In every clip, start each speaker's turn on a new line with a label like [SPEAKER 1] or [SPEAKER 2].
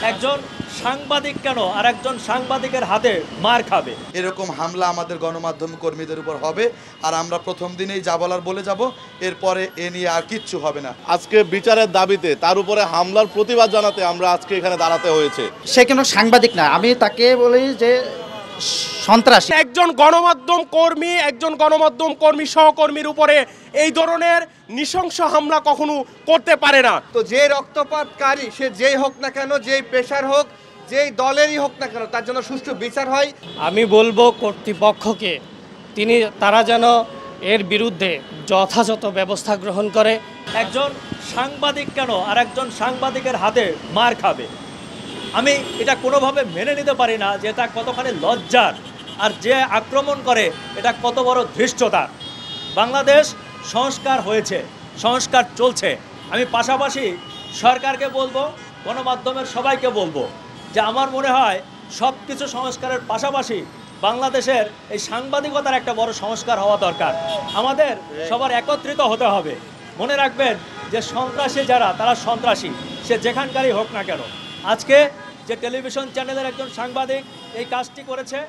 [SPEAKER 1] একজন সাংবাদিক কেন আর একজন সাংবাদিকের হাতে মার খাবে?
[SPEAKER 2] এরকম হামলা আমাদের গণমাধ্যম কর্মীদের উপর হবে, আর আমরা প্রথম দিনেই যা বলার বলে যাব, এরপরে এ নিয়ে আর কিচ্ছু হবে না।
[SPEAKER 3] আজকে বিচারের দাবিতে তার উপরে হামলার প্রতিবাদ জানাতে আমরা আজকে এখানে দাঁড়াতে হয়েছে।
[SPEAKER 4] সে কোনো সাংবাদিক না, আমি তাকে বলি যে সন্ত্রাসী।
[SPEAKER 5] একজন গণমাধ্যম কর্মী সহকর্মীর উপরে এই ধরনের নৃশংস হামলা কখনো করতে পারে না।
[SPEAKER 6] তো যে রক্তপাতকারী সে যেই হোক না কেন, যেই পেশার হোক, যেই দলেরই হোক না কেন, তার জন্য সুষ্ঠু বিচার হয়।
[SPEAKER 1] আমি বলবো কর্তৃপক্ষকে তারা যেন এর বিরুদ্ধে যথাযথ ব্যবস্থা গ্রহণ করে। একজন সাংবাদিক কেন আর একজন সাংবাদিকের হাতে মার খাবে? আমি এটা কোনোভাবে মেনে নিতে পারি না যে এটা কতখানি লজ্জার, আর যে আক্রমণ করে এটা কত বড় ধৃষ্টতার। বাংলাদেশ সংস্কার হয়েছে, সংস্কার চলছে। আমি পাশাপাশি সরকারকে বলবো, গণমাধ্যমের সবাইকে বলবো যে আমার মনে হয় সব কিছু সংস্কারের পাশাপাশি বাংলাদেশের এই সাংবাদিকতার একটা বড় সংস্কার হওয়া দরকার। আমাদের সবার একত্রিত হতে হবে। মনে রাখবেন যে সন্ত্রাসী যারা, তারা সন্ত্রাসী, সে যেখানকারই হোক না কেন। আজকে যে টেলিভিশন চ্যানেলের একজন সাংবাদিক এই কাজটি করেছে,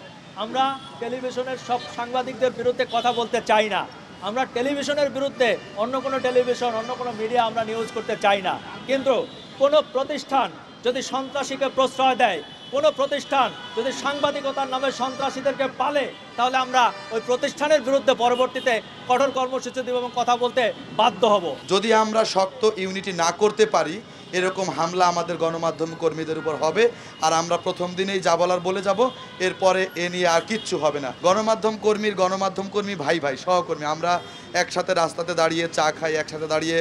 [SPEAKER 1] আমরা টেলিভিশনের সব সাংবাদিকদের বিরুদ্ধে কথা বলতে চাই না। আমরা টেলিভিশনের বিরুদ্ধে অন্য কোনো টেলিভিশন, অন্য কোনো মিডিয়া আমরা নিউজ করতে চাই না। কিন্তু কোনো প্রতিষ্ঠান যদি সন্ত্রাসীকে প্রশ্রয় দেয়, কোনো প্রতিষ্ঠান যদি সাংবাদিকতার নামে সন্ত্রাসীদেরকে পালে, তাহলে আমরা ওই প্রতিষ্ঠানের বিরুদ্ধে পরবর্তীতে কঠোর কর্মসূচি দেব এবং কথা বলতে বাধ্য হব।
[SPEAKER 2] যদি আমরা শক্ত ইউনিটি না করতে পারি, এরকম হামলা আমাদের গণমাধ্যম কর্মীদের উপর হবে, আর আমরা প্রথম দিনেই যা বলার বলে যাব, এরপরে এ নিয়ে আর কিচ্ছু হবে না। গণমাধ্যম কর্মী ভাই ভাই সহকর্মী, আমরা একসাথে রাস্তাতে দাঁড়িয়ে চা খাই, একসাথে দাঁড়িয়ে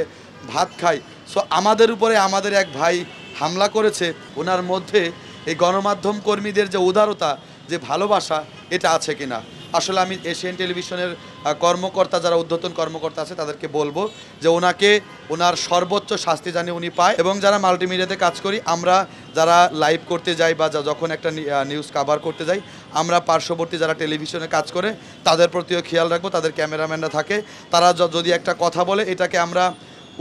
[SPEAKER 2] ভাত খাই। সো আমাদের উপরে আমাদের এক ভাই হামলা করেছে, ওনার মধ্যে এই গণমাধ্যম কর্মীদের যে উদারতা, যে ভালোবাসা, এটা আছে কিনা। আসলে আমি এশিয়ান টেলিভিশনের কর্মকর্তা, যারা ঊর্ধ্বতন কর্মকর্তা আছে, তাদেরকে বলবো যে ওনার সর্বোচ্চ শাস্তি জানি উনি পায়। এবং যারা মাল্টিমিডিয়াতে কাজ করি, আমরা যারা লাইভ করতে যাই বা যখন একটা নিউজ কাভার করতে যাই, আমরা পার্শ্ববর্তী যারা টেলিভিশনে কাজ করে তাদের প্রতিও খেয়াল রাখবো। তাদের ক্যামেরাম্যানরা থাকে, তারা যদি একটা কথা বলে, এটাকে আমরা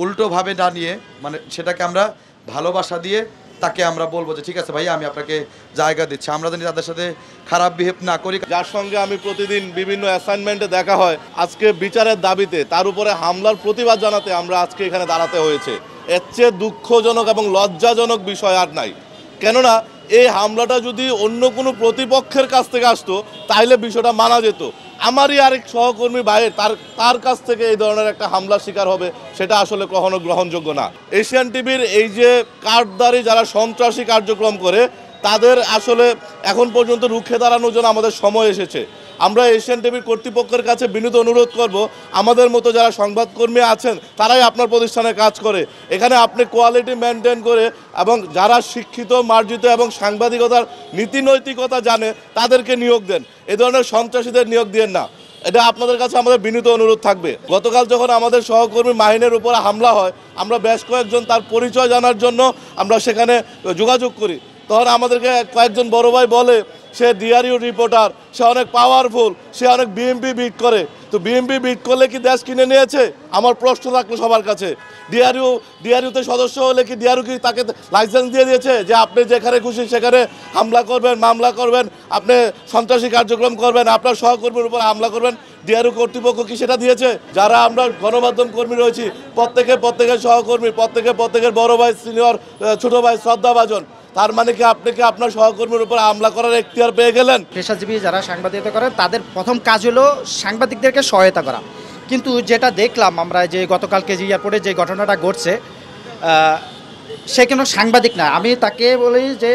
[SPEAKER 2] উল্টোভাবে না নিয়ে, মানে সেটাকে আমরা ভালোবাসা দিয়ে তাকে আমরা বলবো যে ঠিক আছে ভাই, আমি আপনাকে জায়গা দিচ্ছি। আমরা জানি তাদের সাথে খারাপ বিহেভ না করি।
[SPEAKER 3] যার সঙ্গে আমি প্রতিদিন বিভিন্ন অ্যাসাইনমেন্টে দেখা হয়, আজকে বিচারের দাবিতে তার উপরে হামলার প্রতিবাদ জানাতে আমরা আজকে এখানে দাঁড়াতে হয়েছে। এর চেয়ে দুঃখজনক এবং লজ্জাজনক বিষয় আর নাই। কেননা এই হামলাটা যদি অন্য কোনো প্রতিপক্ষের কাছ থেকে আসতো, তাহলে বিষয়টা মানা যেত। আমারই আরেক সহকর্মী ভাইয়ের তার কাছ থেকে এই ধরনের একটা হামলার শিকার হবে, সেটা আসলে কখনো গ্রহণযোগ্য না। এশিয়ান টিভির এই যে কার্ডধারী যারা সন্ত্রাসী কার্যক্রম করে, তাদের আসলে এখন পর্যন্ত রুখে দাঁড়ানোর জন্য আমাদের সময় এসেছে। আমরা এশিয়ান টিভির কর্তৃপক্ষের কাছে বিনীত অনুরোধ করব, আমাদের মতো যারা সংবাদকর্মী আছেন, তারাই আপনার প্রতিষ্ঠানে কাজ করে, এখানে আপনি কোয়ালিটি মেনটেন করে এবং যারা শিক্ষিত, মার্জিত এবং সাংবাদিকতার নীতি নৈতিকতা জানে, তাদেরকে নিয়োগ দেন। এ ধরনের সন্ত্রাসীদের নিয়োগ দিয়েন না। এটা আপনাদের কাছে আমাদের বিনীত অনুরোধ থাকবে। গতকাল যখন আমাদের সহকর্মী মাহিনের উপর হামলা হয়, আমরা বেশ কয়েকজন তার পরিচয় জানার জন্য আমরা সেখানে যোগাযোগ করি। তখন আমাদেরকে কয়েকজন বড় ভাই বলে সে ডিআরইউ রিপোর্টার, সে অনেক পাওয়ারফুল, সে অনেক বিএমপি বিট করে। তো বিএমপি বিট করলে কি দেশ কিনে নিয়েছে? আমার প্রশ্ন থাকলো সবার কাছে। ডিআরইউতে সদস্য হলে কি ডিআরইউ কি তাকে লাইসেন্স দিয়ে দিয়েছে যে আপনি যেখানে খুশি সেখানে হামলা করবেন, মামলা করবেন, আপনি সন্ত্রাসী কার্যক্রম করবেন, আপনার সহকর্মীর উপর হামলা করবেন? ডিআরইউ কর্তৃপক্ষ কি সেটা দিয়েছে? যারা আমরা গণমাধ্যম কর্মী রয়েছি, প্রত্যেকের সহকর্মী, প্রত্যেকের বড় ভাই, সিনিয়র, ছোট ভাই, শ্রদ্ধাভাজন। তার মানে কি আপনি কি আপনার সহকর্মীর উপর হামলা করার এখতিয়ার পেয়ে গেলেন?
[SPEAKER 4] পেশাজীবী যারা সাংবাদিকতা করে, তাদের প্রথম কাজ হলো সাংবাদিকদেরকে সহায়তা করা। কিন্তু যেটা দেখলাম আমরা, যে গতকালকে যে এয়ারপোর্টে যে ঘটনাটা ঘটছে, সে কোনো সাংবাদিক না, আমি তাকে বলি যে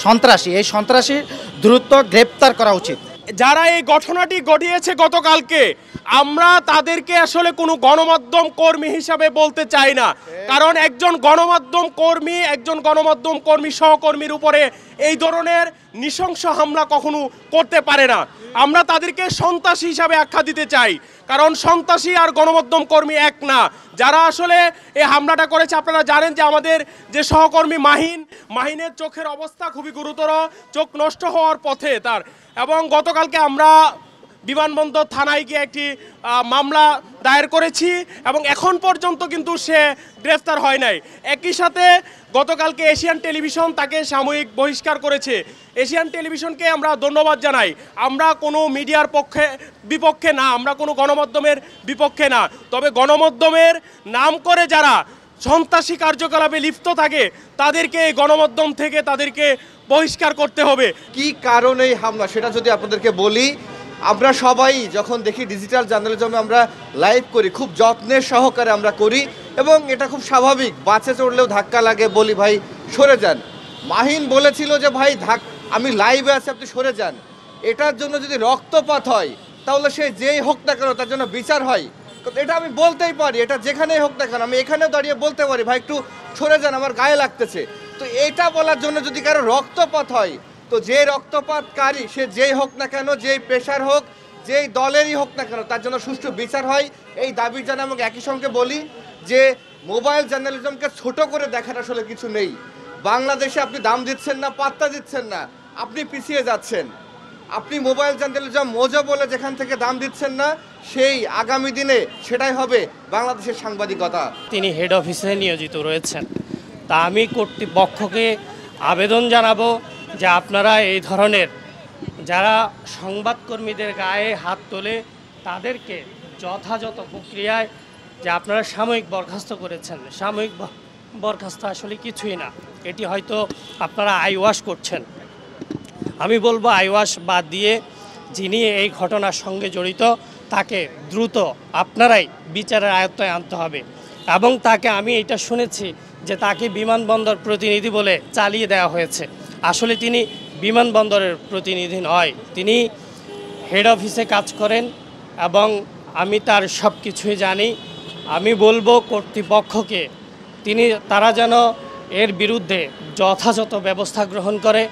[SPEAKER 4] সন্ত্রাসী। এই সন্ত্রাসী দ্রুত গ্রেপ্তার করা উচিত।
[SPEAKER 5] যারা এই ঘটনাটি ঘটিয়েছে গতকালকে, আমরা তাদেরকে আসলে কোনো গণমাধ্যম কর্মী হিসাবে বলতে চাই না। কারণ একজন গণমাধ্যম কর্মী সহকর্মীর উপরে এই ধরনের নৃশংস হামলা কখনো করতে পারে না। আমরা তাদেরকে সন্ত্রাসী হিসাবে আখ্যা দিতে চাই, কারণ সন্ত্রাসী আর গণমাধ্যম কর্মী এক না। যারা আসলে এই হামলাটা করেছে, আপনারা জানেন যে আমাদের যে সহকর্মী মাহিনের চোখের অবস্থা খুবই গুরুতর, চোখ নষ্ট হওয়ার পথে তার। এবং গতকালকে আমরা বিমানবন্দর থানায় গিয়ে একটি মামলা দায়ের করেছি এবং এখন পর্যন্ত কিন্তু সে গ্রেফতার হয় নাই। একই সাথে গতকালকে এশিয়ান টেলিভিশন তাকে সাময়িক বহিষ্কার করেছে। এশিয়ান টেলিভিশনকে আমরা ধন্যবাদ জানাই। আমরা কোনো মিডিয়ার বিপক্ষে না, আমরা কোনো গণমাধ্যমের বিপক্ষে না, তবে গণমাধ্যমের নাম করে যারা সন্ত্রাসী কার্যকলাপে লিপ্ত থাকে তাদেরকে এই গণমাধ্যম থেকে তাদেরকে বহিষ্কার করতে হবে।
[SPEAKER 6] কি কারণে এই হামলা সেটা যদি আপনাদেরকে বলি, আমরা সবাই যখন দেখি ডিজিটাল জার্নালিজমে আমরা লাইভ করি, খুব যত্নের সহকারে আমরা করি এবং এটা খুব স্বাভাবিক। বাসে চড়লেও ধাক্কা লাগে, বলি ভাই সরে যান। মাহিন বলেছিল যে ভাই আমি লাইভে আছি, আপনি সরে যান। এটার জন্য যদি রক্তপাত হয় তাহলে সে যেই হোক না কেন তার জন্য বিচার হয়। এটা আমি বলতেই পারি, এটা যেখানেই হোক না কেন আমি এখানেও দাঁড়িয়ে বলতে পারি ভাই একটু সরে যান, আমার গায়ে লাগতেছে। তো এটা বলার জন্য যদি কারো রক্তপাত হয়, তো যে রক্তপাতকারী সে যেই হোক না কেন, যেই পেশার হোক, যেই দলেরই হোক না কেন তার জন্য সুষ্ঠু বিচার হয়, এই দাবি জানাই। এবং একই সঙ্গে বলি যে মোবাইল জার্নালিজমকে ছোট করে দেখার আসলে কিছু নেই। বাংলাদেশে আপনি দাম দিচ্ছেন না, পাত্তা দিচ্ছেন না, আপনি পিছিয়ে যাচ্ছেন। আপনি মোবাইল জার্নালিজম মজা বলে যেখান থেকে দাম দিচ্ছেন না, সেই আগামী দিনে সেটাই হবে বাংলাদেশের সাংবাদিকতা।
[SPEAKER 1] তিনি হেড অফিসে নিয়োজিত রয়েছেন। তা আমি কর্তৃপক্ষকে আবেদন জানাবো যে আপনারা এই ধরনের যারা সংবাদকর্মীদের গায়ে হাত তোলে তাদেরকে যথাযথ প্রক্রিয়ায়, যে আপনারা সাময়িক বরখাস্ত করেছেন, সাময়িক বরখাস্ত আসলে কিছুই না, এটি হয়তো আপনারা আইওয়াশ করছেন। আমি বলবো আইওয়াশ বাদ দিয়ে যিনি এই ঘটনার সঙ্গে জড়িত তাকে দ্রুত আপনারাই বিচারের আয়ত্তায় আনতে হবে। এবং তাকে আমি এটা শুনেছি যে তাকে বিমানবন্দর প্রতিনিধি বলে চালিয়ে দেওয়া হয়েছে। আসলে তিনি বিমানবন্দরের প্রতিনিধি নয়, তিনি হেড অফিসে কাজ করেন এবং আমি তার সব কিছুই জানি। আমি বলবো কর্তৃপক্ষকে তারা যেন এর বিরুদ্ধে যথাযথ ব্যবস্থা গ্রহণ করে